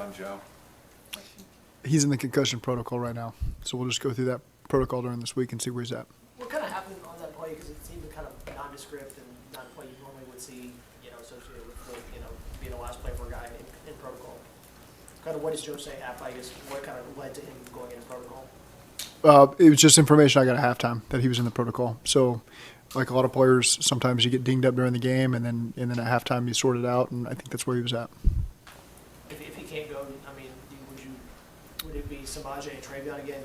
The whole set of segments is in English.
on Joe? He's in the concussion protocol right now, so we'll just go through that protocol during this week and see where he's at. What kind of happened on that play? Because it seemed kind of nondescript and not a play you normally would see, associated with, being the last play for a guy in protocol. Kind of what does Joe say half? I guess what kind of led to him going into protocol? It was just information I got at halftime that he was in the protocol. So, like a lot of players, sometimes you get dinged up during the game, and then at halftime you sort it out, and I think that's where he was at. If he can't go, would it be Samaje and Travion again?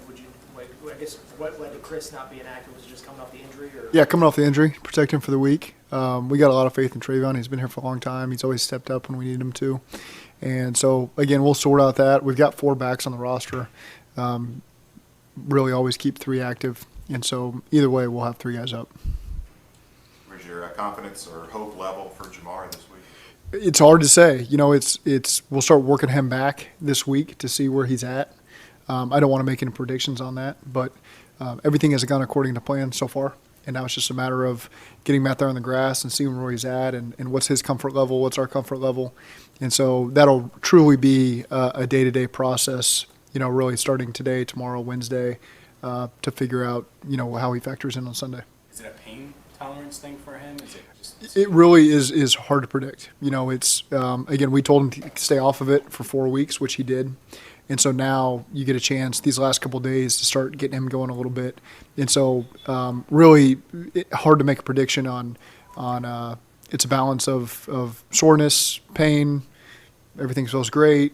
I guess what led to Chris not being active? Was it just coming off the injury? Or? Yeah, coming off the injury, protect him for the week. We got a lot of faith in Travion. He's been here for a long time. He's always stepped up when we needed him to. And so, again, we'll sort out that. We've got 4 backs on the roster. Really always keep 3 active. And so, either way, we'll have 3 guys up. Where's your confidence or hope level for Jamar this week? It's hard to say. We'll start working him back this week to see where he's at. I don't want to make any predictions on that, but everything has gone according to plan so far. And now it's just a matter of getting him out there on the grass and seeing where he's at and what's his comfort level, what's our comfort level. And so that'll truly be a day-to-day process, really starting today, tomorrow, Wednesday, to figure out, how he factors in on Sunday. Is it a pain tolerance thing for him? Is it just? It really is hard to predict. It's again, we told him to stay off of it for 4 weeks, which he did. And so now you get a chance these last couple of days to start getting him going a little bit. And so really hard to make a prediction on it's a balance of soreness, pain, everything feels great.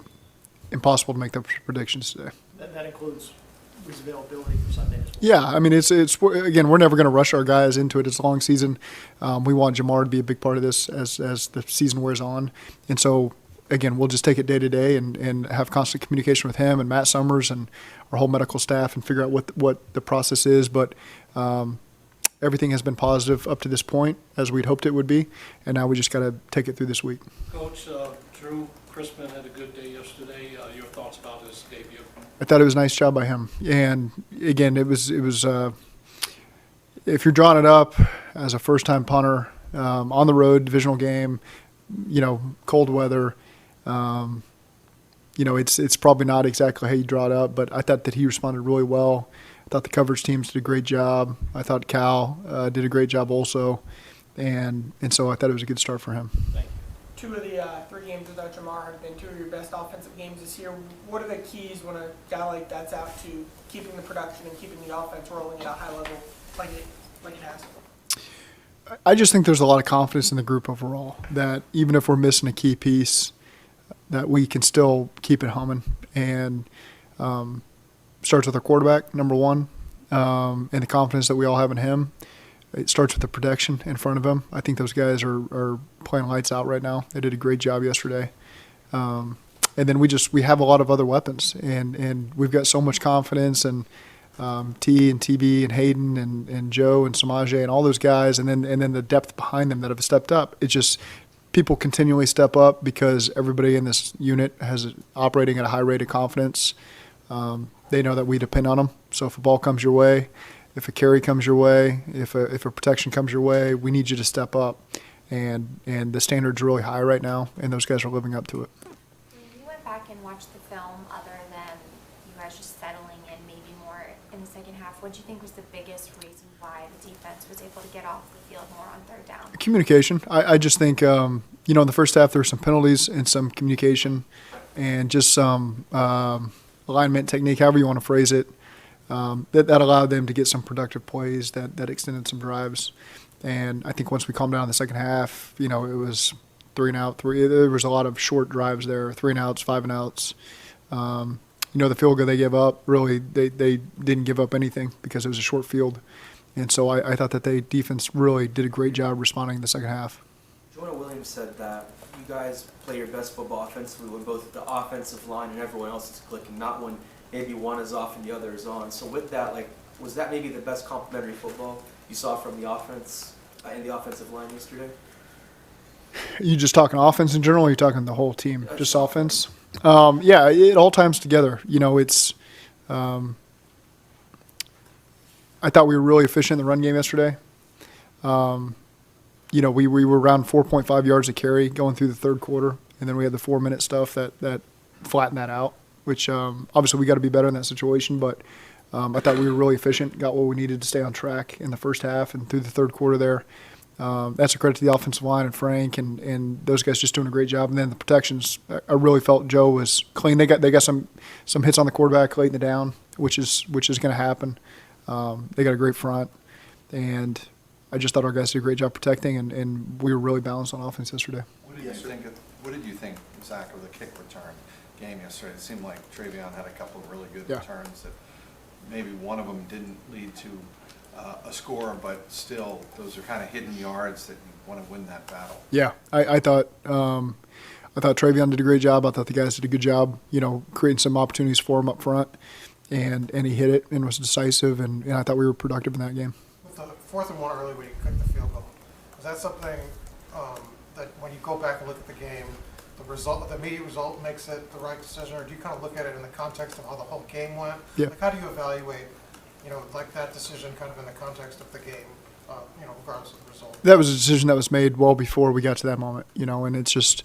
Impossible to make those predictions today. That includes his availability for Sunday as well. Yeah, I mean, it's again, we're never going to rush our guys into it. It's a long season. We want Jamar to be a big part of this as the season wears on. And so, again, we'll just take it day to day and have constant communication with him and Matt Summers and our whole medical staff and figure out what the process is. But everything has been positive up to this point, as we'd hoped it would be, and now we just got to take it through this week. Coach, Drue, Chrisman had a good day yesterday. Your thoughts about his debut? I thought it was a nice job by him. And, again, it was if you're drawing it up as a first-time punter on the road, divisional game, cold weather, it's probably not exactly how you draw it up, but I thought that he responded really well. I thought the coverage teams did a great job. I thought Cal did a great job also, and so I thought it was a good start for him. Thank you. 2 of the 3 games without Jamar have been 2 of your best offensive games this year. What are the keys when a guy like that's out to keeping the production and keeping the offense rolling at a high level like it has? I just think there's a lot of confidence in the group overall that even if we're missing a key piece, that we can still keep it humming. And starts with our quarterback, number 1, and the confidence that we all have in him. It starts with the protection in front of him. I think those guys are playing lights out right now. They did a great job yesterday. And then we have a lot of other weapons, and we've got so much confidence and T and TB and Hayden and Joe and Samaje and all those guys, and then the depth behind them that have stepped up. It's just people continually step up because everybody in this unit has operating at a high rate of confidence. They know that we depend on them. So if a ball comes your way, if a carry comes your way, if a protection comes your way, we need you to step up. And the standard's really high right now, and those guys are living up to it. When you went back and watched the film, other than you guys just settling in maybe more in the second half, what do you think was the biggest reason why the defense was able to get off the field more on third down? Communication. I just think, in the first half there were some penalties and some communication and just some alignment technique, however you want to phrase it, that allowed them to get some productive plays that extended some drives. And I think once we calmed down in the second half, it was 3 and out. There was a lot of short drives there, 3 and outs, 5 and outs. The field goal they gave up, really, they didn't give up anything because it was a short field. And so I thought that defense really did a great job responding in the second half. Jonah Williams said that you guys play your best football offensively when both the offensive line and everyone else is clicking, not when maybe one is off and the other is on. So with that, was that maybe the best complementary football you saw from the offense and the offensive line yesterday? You just talking offense in general, or are you talking the whole team? Just offense? Yeah, it all times together. It's I thought we were really efficient in the run game yesterday. We were around 4.5 yards a carry going through the third quarter, and then we had the 4-minute stuff that flatten that out, which obviously we got to be better in that situation. But I thought we were really efficient, got what we needed to stay on track in the first half and through the third quarter there. That's a credit to the offensive line and Frank and those guys just doing a great job. And then the protections, I really felt Joe was clean. They got some hits on the quarterback late in the down, which is going to happen. They got a great front, and I just thought our guys did a great job protecting, and we were really balanced on offense yesterday. What did you think, Zach, of the kick return game yesterday? It seemed like Travion had a couple of really good returns that maybe one of them didn't lead to a score, but still, those are kind of hidden yards that you want to win that battle. Yeah, I thought Travion did a great job. I thought the guys did a good job, creating some opportunities for him up front, and he hit it and was decisive, and I thought we were productive in that game. With the 4th and 1 early when you kicked the field goal, was that something that when you go back and look at the game, the immediate result makes it the right decision, or do you kind of look at it in the context of how the whole game went? Yeah. Like, how do you evaluate, like that decision kind of in the context of the game, regardless of the result? That was a decision that was made well before we got to that moment, and it's just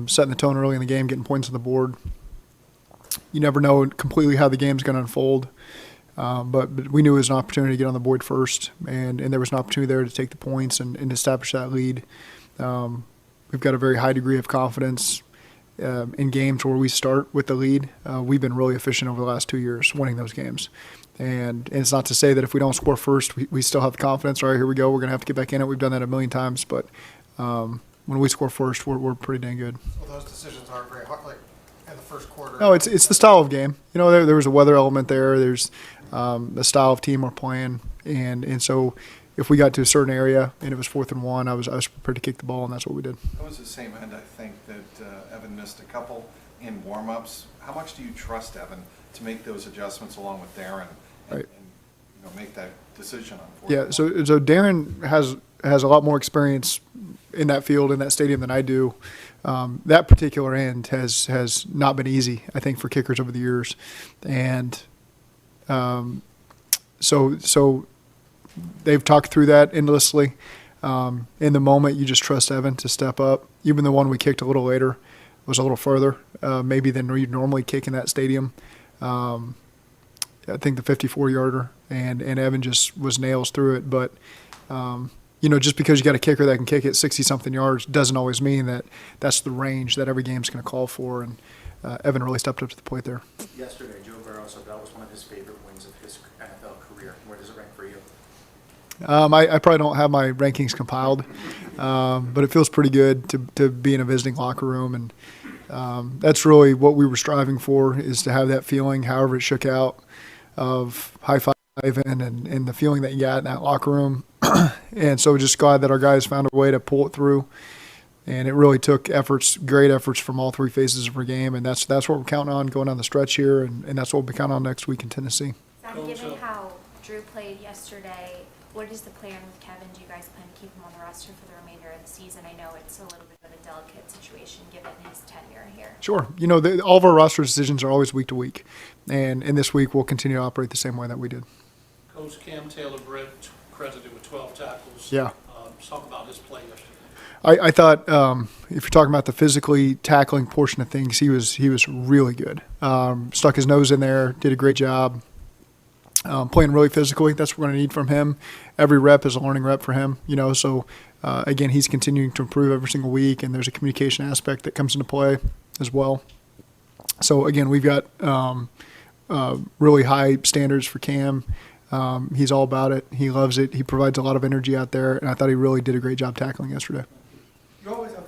setting the tone early in the game, getting points on the board. You never know completely how the game's going to unfold, but we knew it was an opportunity to get on the board first, and there was an opportunity there to take the points and establish that lead. We've got a very high degree of confidence in games where we start with the lead. We've been really efficient over the last 2 years winning those games. And it's not to say that if we don't score first, we still have confidence. All right, here we go. We're going to have to get back in it. We've done that a million times. But when we score first, we're pretty dang good. So those decisions aren't very hard, like in the first quarter? No, it's the style of game. There was a weather element there. There's the style of team we're playing. And so if we got to a certain area and it was 4th and 1, I was prepared to kick the ball, and that's what we did. That was the same end, I think, that Evan missed a couple in warm-ups. How much do you trust Evan to make those adjustments along with Darren and make that decision on 4th? Yeah, so Darren has a lot more experience in that field, in that stadium than I do. That particular end has not been easy, I think, for kickers over the years. And so they've talked through that endlessly. In the moment, you just trust Evan to step up. Even the one we kicked a little later was a little further, maybe than you'd normally kick in that stadium. I think the 54-yarder, and Evan just was nails through it. But, just because you got a kicker that can kick it 60-something yards doesn't always mean that that's the range that every game's going to call for. And Evan really stepped up to the plate there. Yesterday, Joe Burrow said that was one of his favorite wins of his NFL career. Where does it rank for you? I probably don't have my rankings compiled, but it feels pretty good to be in a visiting locker room. And that's really what we were striving for, is to have that feeling, however it shook out, of high-fiving and the feeling that you got in that locker room. And so just glad that our guys found a way to pull it through. And it really took great efforts from all three phases of our game. And that's what we're counting on going down the stretch here. And that's what we'll be counting on next week in Tennessee. Zach, given how Drue played yesterday, what is the plan with Kevin? Do you guys plan to keep him on the roster for the remainder of the season? I know it's a little bit of a delicate situation given his tenure here. Sure. All of our roster decisions are always week to week. And this week we'll continue to operate the same way that we did. Coach Cam Taylor-Britt credited with 12 tackles. Yeah. Talk about his play yesterday. I thought if you're talking about the physically tackling portion of things, he was really good. Stuck his nose in there, did a great job. Playing really physically, that's what we're going to need from him. Every rep is a learning rep for him, So again, he's continuing to improve every single week, and there's a communication aspect that comes into play as well. So again, we've got really high standards for Cam. He's all about it. He loves it. He provides a lot of energy out there, and I thought he really did a great job tackling yesterday. You always have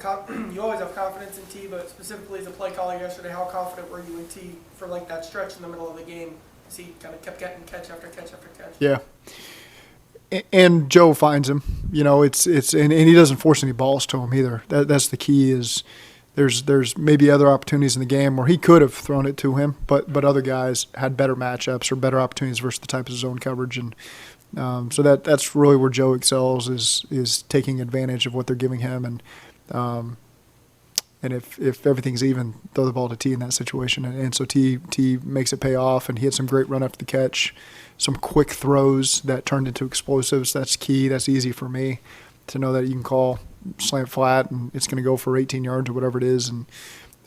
confidence in T, but specifically as a play caller yesterday, how confident were you in T for that stretch in the middle of the game? As he kind of kept getting catch after catch after catch. Yeah, and Joe finds him. And he doesn't force any balls to him either. That's the key. Is there's maybe other opportunities in the game where he could have thrown it to him, but other guys had better matchups or better opportunities versus the type of zone coverage, and so that's really where Joe excels, is taking advantage of what they're giving him, and if everything's even, throw the ball to T in that situation, and so T makes it pay off, and he had some great run after the catch, some quick throws that turned into explosives. That's key. That's easy for me to know that you can call slant flat and it's going to go for 18 yards or whatever it is, and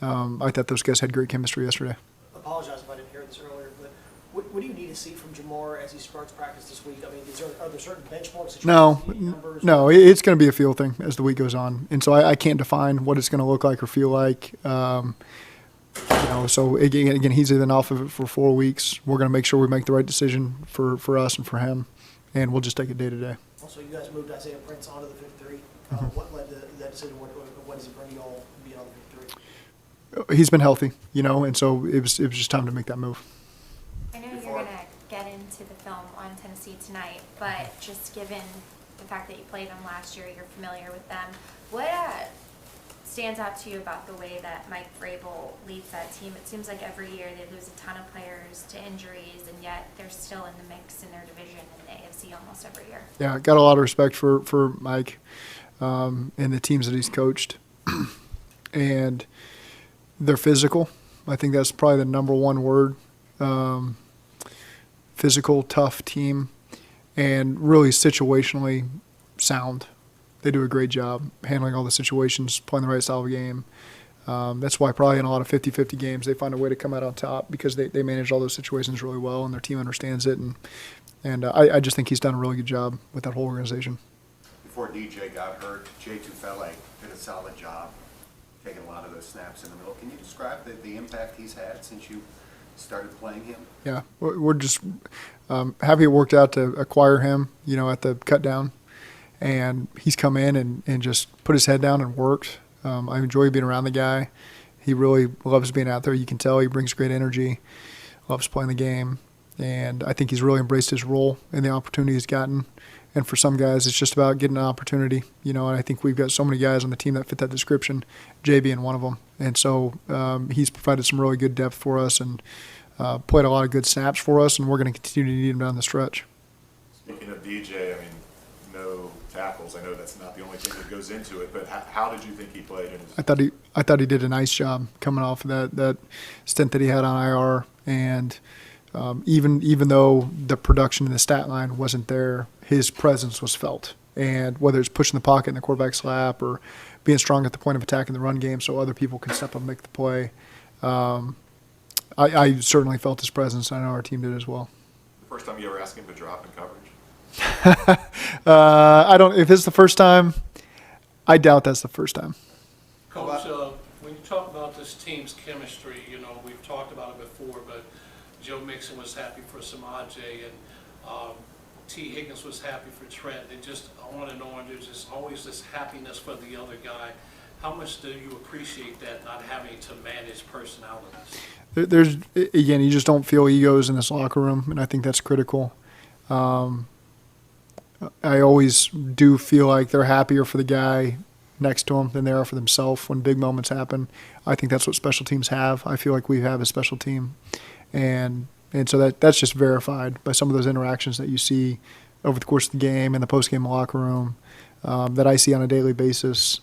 I thought those guys had great chemistry yesterday. Apologize if I didn't hear this earlier, but what do you need to see from Jamar as he starts practice this week? I mean, are there certain benchmarks that you No, need to see, numbers? no, it's going to be a feel thing as the week goes on, and so I can't define what it's going to look like or feel like. So again, he's been off of it for 4 weeks. We're going to make sure we make the right decision for us and for him, and we'll just take it day to day. Also, you guys moved Isaiah Prince onto the 53. What led to that decision? What does it bring you all being on the 53? He's been healthy, and so it was just time to make that move. I know you're going to get into the film on Tennessee tonight, but just given the fact that you played them last year, you're familiar with them. What stands out to you about the way that Mike Vrabel leads that team? It seems like every year they lose a ton of players to injuries, and yet they're still in the mix in their division in the AFC almost every year. Yeah, got a lot of respect for Mike and the teams that he's coached. And they're physical. I think that's probably the number one word. Physical, tough team, and really situationally sound. They do a great job handling all the situations, playing the right style of game. That's why probably in a lot of 50-50 games they find a way to come out on top because they manage all those situations really well and their team understands it. And I just think he's done a really good job with that whole organization. Before DJ got hurt, Jay Tufele did a solid job taking a lot of those snaps in the middle. Can you describe the impact he's had since you started playing him? Yeah, we're just happy it worked out to acquire him, at the cut down. And he's come in and just put his head down and worked. I enjoy being around the guy. He really loves being out there. You can tell he brings great energy, loves playing the game. And I think he's really embraced his role and the opportunity he's gotten. And for some guys, it's just about getting an opportunity, and I think we've got so many guys on the team that fit that description, Jay being one of them. And so he's provided some really good depth for us and played a lot of good snaps for us, and we're going to continue to need him down the stretch. Speaking of DJ, I mean, no tackles. I know that's not the only thing that goes into it, but how did you think he played? I thought he did a nice job coming off of that stint that he had on IR, and even though the production in the stat line wasn't there, his presence was felt. And whether it's pushing the pocket in the quarterback's lap or being strong at the point of attack in the run game so other people can step up and make the play, I certainly felt his presence. I know our team did as well. The first time you ever asked him to drop in coverage? I don't. If it's the first time, I doubt that's the first time. Coach, when you talk about this team's chemistry, we've talked about it before, but Joe Mixon was happy for Samaje, and T. Higgins was happy for Trent. And just on and on, there's just always this happiness for the other guy. How much do you appreciate that, not having to manage personalities? There's again, you just don't feel egos in this locker room, and I think that's critical. I always do feel like they're happier for the guy next to them than they are for themselves when big moments happen. I think that's what special teams have. I feel like we have a special team, and so that's just verified by some of those interactions that you see over the course of the game and the post-game locker room that I see on a daily basis.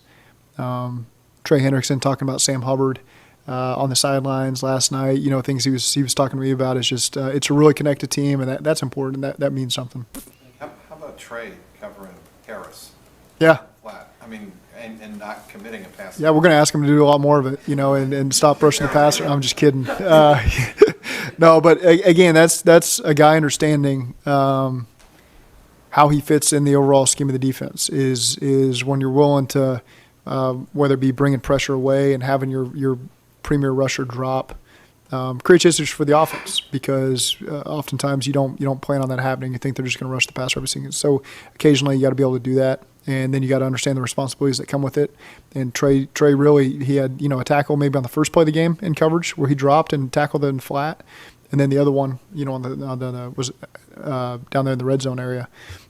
Trey Hendrickson talking about Sam Hubbard on the sidelines last night. Things he was talking to me about is just it's a really connected team, and that's important. That means something. How about Trey covering Harris? Yeah. Flat. I mean, and not committing a pass. Yeah, we're going to ask him to do a lot more of it, and stop rushing the passer. I'm just kidding. No, but again, that's a guy understanding how he fits in the overall scheme of the defense. Is when you're willing to, whether it be bringing pressure away and having your premier rusher drop, creates issues for the offense because oftentimes you don't plan on that happening. You think they're just going to rush the passer every single. So occasionally you got to be able to do that. And then you got to understand the responsibilities that come with it. And Trey really, he had a tackle maybe on the first play of the game in coverage where he dropped and tackled it in flat, and then the other one, was down there in the red zone area,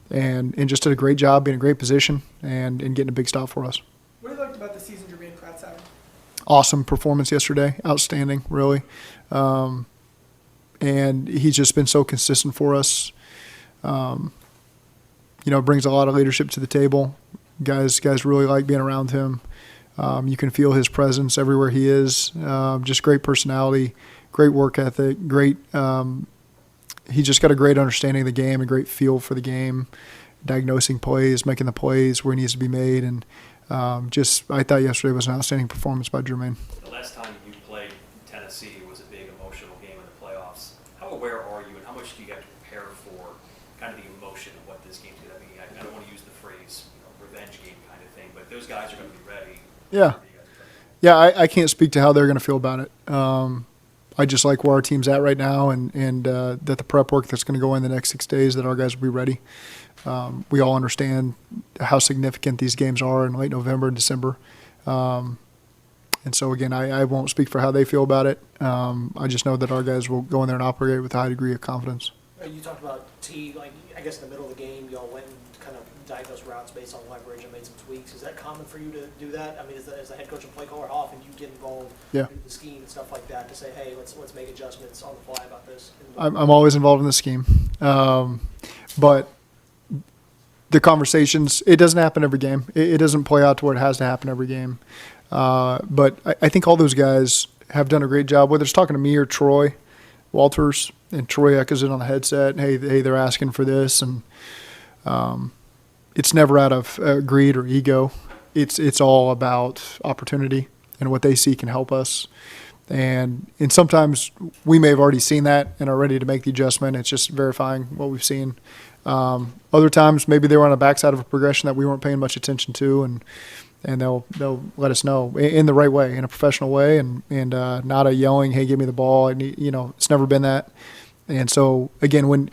and just did a great job, being in a great position, and getting a big stop for us. What do you like about the season Jermaine Pratt's having? Awesome performance yesterday, outstanding, really, and he's just been so consistent for us. Brings a lot of leadership to the table. Guys really like being around him. You can feel his presence everywhere he is. Just great personality, great work ethic, great. He just got a great understanding of the game, a great feel for the game, diagnosing plays, making the plays where he needs to be made, and I thought yesterday was an outstanding performance by Jermaine. The last time you played Tennessee was a big emotional game in the playoffs. How aware are you, and how much do you have to prepare for kind of the emotion of what this game's going to be? I don't want to use the phrase, revenge game kind of thing, but those guys are going to be ready. Yeah. Yeah, I can't speak to how they're going to feel about it. I just like where our team's at right now, and that the prep work that's going to go in the next 6 days, that our guys will be ready. We all understand how significant these games are in late November and December. And so, again, I won't speak for how they feel about it. I just know that our guys will go in there and operate with a high degree of confidence. You talked about I guess in the middle of the game, y'all went and kind of diagnosed routes based on leverage and made some tweaks. Is that common for you to do that? I mean, as the head coach and play caller, how often do you get involved in the scheme and stuff like that to say, hey, let's make adjustments on the fly about this? I'm always involved in the scheme. But the conversations, it doesn't happen every game. It doesn't play out to where it has to happen every game. But I think all those guys have done a great job, whether it's talking to me or Troy Walters, and Troy echoes it on the headset, hey, they're asking for this. And it's never out of greed or ego. It's all about opportunity and what they see can help us. And sometimes we may have already seen that and are ready to make the adjustment. It's just verifying what we've seen. Other times, maybe they were on the backside of a progression that we weren't paying much attention to, and they'll let us know in the right way, in a professional way, and not a yelling, "Hey, give me the ball." It's never been that. And so again, when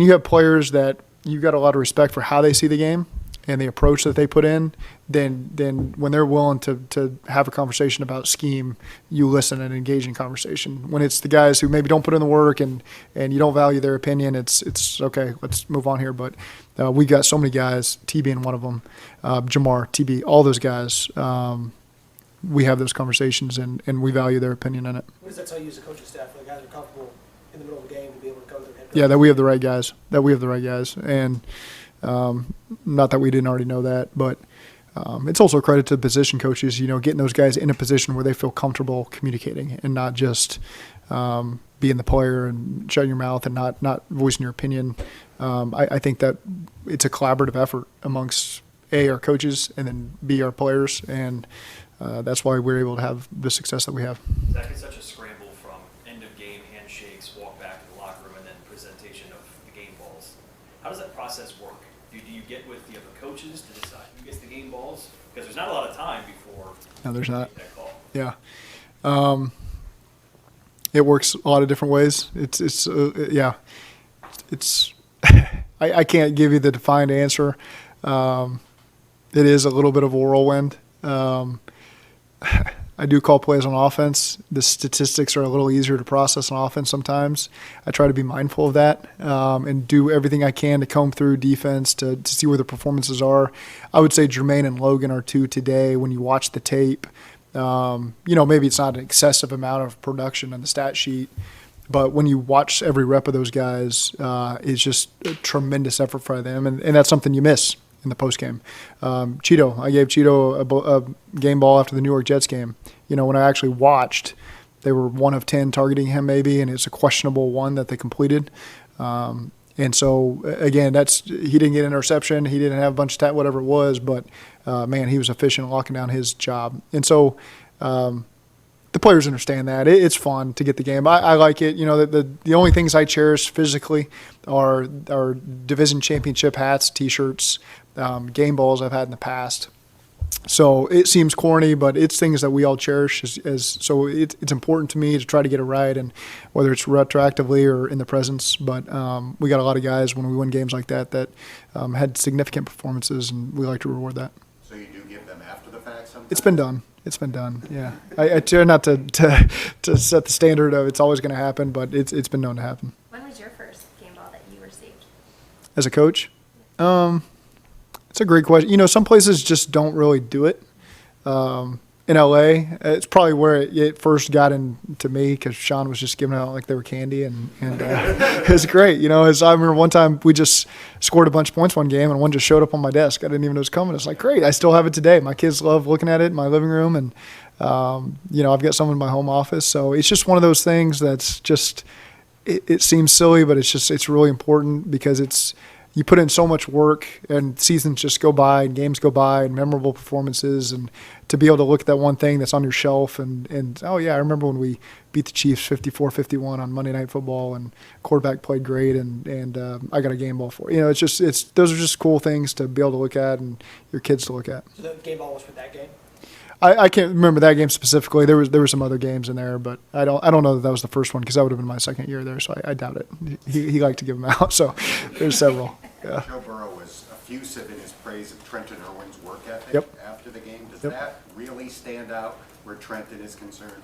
you have players that you've got a lot of respect for how they see the game and the approach that they put in, then when they're willing to have a conversation about scheme, you listen and engage in conversation. When it's the guys who maybe don't put in the work and you don't value their opinion, it's okay, let's move on here. But we got so many guys, T being one of them, Jamar, TB, all those guys, we have those conversations and we value their opinion in it. What does that tell you as a coaching staff? The guys are comfortable in the middle of the game to be able to cover their head coach? Yeah, that we have the right guys. And not that we didn't already know that, but it's also a credit to the position coaches, getting those guys in a position where they feel comfortable communicating and not just being the player and shutting your mouth and not voicing your opinion. I think that it's a collaborative effort amongst our coaches and then B, our players, and that's why we're able to have the success that we have. Zach, it's such a scramble from end-of-game handshakes, walk back to the locker room, and then presentation of the game balls. How does that process work? Do you get with the other coaches to decide who gets the game balls? Because there's not a lot of time before there's not. That call. Yeah. It works a lot of different ways. I can't give you the defined answer. It is a little bit of a whirlwind. I do call plays on offense. The statistics are a little easier to process on offense sometimes. I try to be mindful of that and do everything I can to comb through defense to see where the performances are. I would say Jermaine and Logan are two today. When you watch the tape, maybe it's not an excessive amount of production on the stat sheet, but when you watch every rep of those guys, it's just a tremendous effort for them, and that's something you miss in the postgame. Cheeto, I gave Cheeto a game ball after the New York Jets game. When I actually watched, they were 1 of 10 targeting him maybe, and it's a questionable one that they completed. And so, again, he didn't get an interception. He didn't have a bunch of whatever it was, but, man, he was efficient locking down his job. And so the players understand that. It's fun to get the game. I like it. The only things I cherish physically are division championship hats, T-shirts, game balls I've had in the past. So it seems corny, but it's things that we all cherish. So it's important to me to try to get it right, and whether it's retroactively or in the presence. But we got a lot of guys when we win games like that had significant performances, and we like to reward that. So you do give them after the fact sometimes? It's been done. Yeah. I try not to set the standard of it's always going to happen, but it's been known to happen. When was your first game ball that you received? As a coach? It's a great question. Some places just don't really do it. In LA, it's probably where it first got into me because Sean was just giving out like they were candy, and it was great. I remember one time we just scored a bunch of points one game, and one just showed up on my desk. I didn't even know it was coming. It's like, great. I still have it today. My kids love looking at it in my living room, and I've got some in my home office. So it's just one of those things that's just it seems silly, but it's really important because you put in so much work, and seasons just go by, and games go by, and memorable performances, and to be able to look at that one thing that's on your shelf, and oh yeah, I remember when we beat the Chiefs 54-51 on Monday Night Football, and quarterback played great, and I got a game ball for it. Those are just cool things to be able to look at, and your kids to look at. So the game ball was for that game? I can't remember that game specifically. There were some other games in there, but I don't know that was the first one, because that would have been my second year there, so I doubt it. He liked to give them out, so there's several. Yeah. Joe Burrow was effusive in his praise of Trenton Irwin's work ethic Yep. after the game. Does Yep. that really stand out where Trenton is concerned?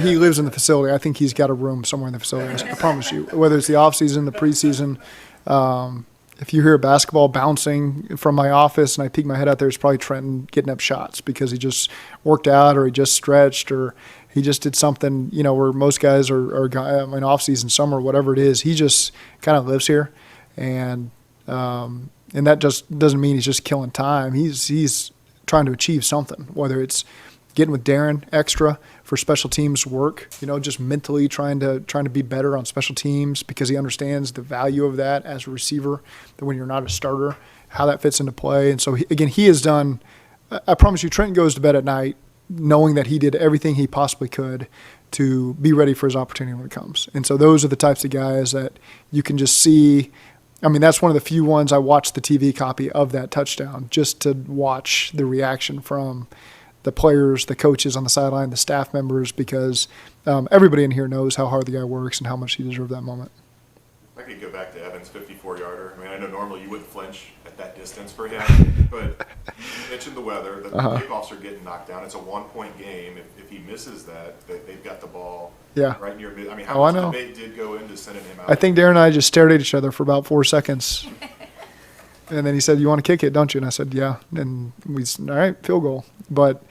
He lives in the facility. I think he's got a room somewhere in the facility. I promise you. Whether it's the off season, the preseason, if you hear a basketball bouncing from my office and I peek my head out there, it's probably Trenton getting up shots because he just worked out, or he just stretched, or he just did something. Where most guys are in off season, summer, whatever it is, he just kind of lives here, and that just doesn't mean he's just killing time. He's trying to achieve something, whether it's getting with Darren extra for special teams work, just mentally trying to be better on special teams, because he understands the value of that as a receiver, that when you're not a starter, how that fits into play. And so, he has done, I promise you, Trenton goes to bed at night knowing that he did everything he possibly could to be ready for his opportunity when it comes. And so those are the types of guys that you can just see. I mean, that's one of the few ones I watched the TV copy of that touchdown, just to watch the reaction from the players, the coaches on the sideline, the staff members, because everybody in here knows how hard the guy works and how much he deserved that moment. I could go back to Evans' 54-yarder. I mean, I know normally you wouldn't flinch at that distance for him, but you mentioned the weather. The kickoffs are getting knocked down. It's a one-point game. If he misses that, they've got the ball right near mid. I mean, how much debate did go into sending him out? I think Darren and I just stared at each other for about 4 seconds. And then he said, "You want to kick it, don't you?" And I said, "Yeah." And we said, "All right, field goal." But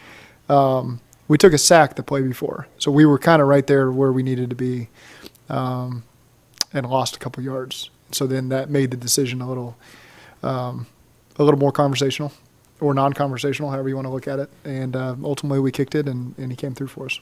we took a sack the play before, so we were kind of right there where we needed to be, and lost a couple yards. So then that made the decision a little more conversational, or non-conversational, however you want to look at it. And ultimately we kicked it, and he came through for us.